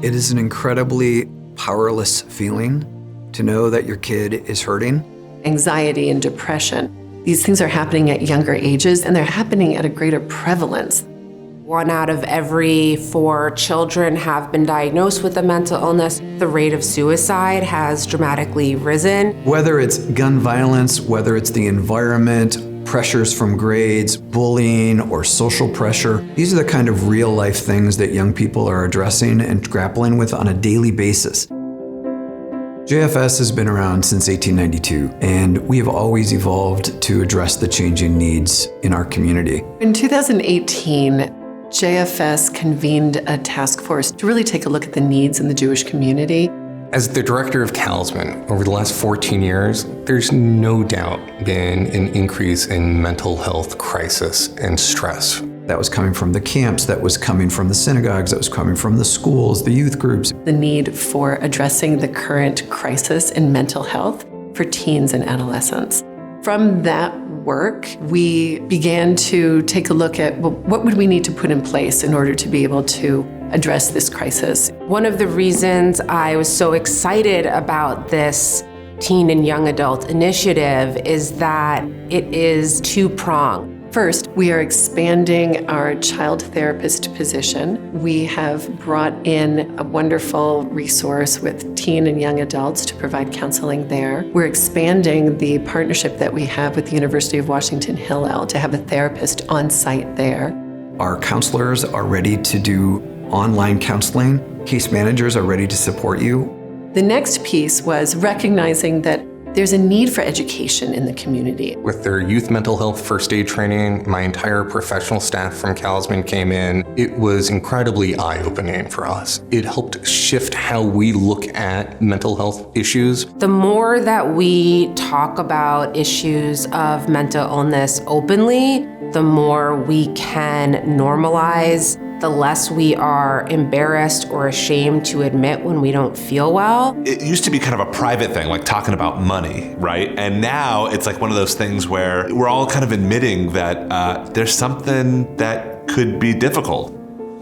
It is an incredibly powerless feeling to know that your kid is hurting. Anxiety and depression. These things are happening at younger ages, and they're happening at a greater prevalence. 1 out of every 4 children have been diagnosed with a mental illness. The rate of suicide has dramatically risen. Whether it's gun violence, whether it's the environment, pressures from grades, bullying, or social pressure, these are the kind of real life things that young people are addressing and grappling with on a daily basis. JFS has been around since 1892, and we have always evolved to address the changing needs in our community. In 2018, JFS convened a task force to really take a look at the needs in the Jewish community. As the director of CalSMN over the last 14 years, there's no doubt been an increase in mental health crisis and stress. That was coming from the camps, that was coming from the synagogues, that was coming from the schools, the youth groups. The need for addressing the current crisis in mental health for teens and adolescents. From that work, we began to take a look at, well, what would we need to put in place in order to be able to address this crisis? One of the reasons I was so excited about this teen and young adult initiative is that it is two-pronged. First, we are expanding our child therapist position. We have brought in a wonderful resource with teen and young adults to provide counseling there. We're expanding the partnership that we have with the University of Washington Hillel to have a therapist on site there. Our counselors are ready to do online counseling. Case managers are ready to support you. The next piece was recognizing that there's a need for education in the community. With their youth mental health first aid training, my entire professional staff from CalSMN came in. It was incredibly eye-opening for us. It helped shift how we look at mental health issues. The more that we talk about issues of mental illness openly, the more we can normalize, the less we are embarrassed or ashamed to admit when we don't feel well. It used to be kind of a private thing, like talking about money, right? And now it's like one of those things where we're all kind of admitting that there's something that could be difficult.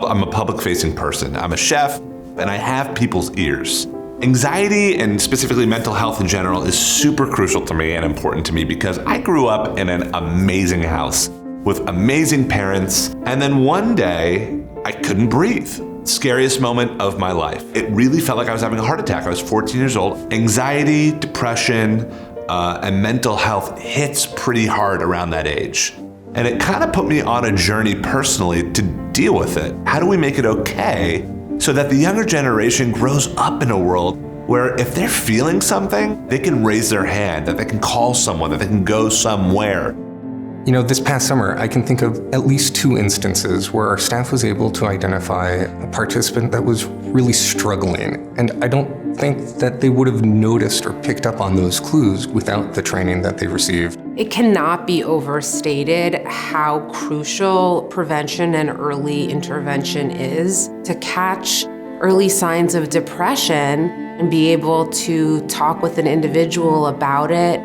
I'm a public-facing person. I'm a chef, and I have people's ears. Anxiety, and specifically mental health in general, is super crucial to me and important to me because I grew up in an amazing house with amazing parents, and then one day, I couldn't breathe. Scariest moment of my life. It really felt like I was having a heart attack. I was 14 years old. Anxiety, depression, and mental health hits pretty hard around that age. And it kind of put me on a journey personally to deal with it. How do we make it okay so that the younger generation grows up in a world where if they're feeling something, they can raise their hand, that they can call someone, that they can go somewhere. You know, this past summer, I can think of at least 2 instances where our staff was able to identify a participant that was really struggling. And I don't think that they would have noticed or picked up on those clues without the training that they received. It cannot be overstated how crucial prevention and early intervention is to catch early signs of depression and be able to talk with an individual about it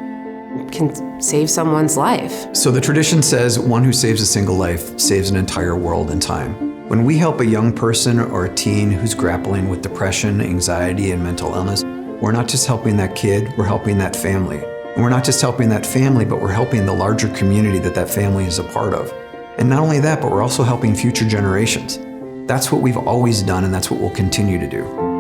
can save someone's life. So the tradition says one who saves a single life saves an entire world in time. When we help a young person or a teen who's grappling with depression, anxiety, and mental illness, we're not just helping that kid, we're helping that family. And we're not just helping that family, but we're helping the larger community that that family is a part of. And not only that, but we're also helping future generations. That's what we've always done, and that's what we'll continue to do.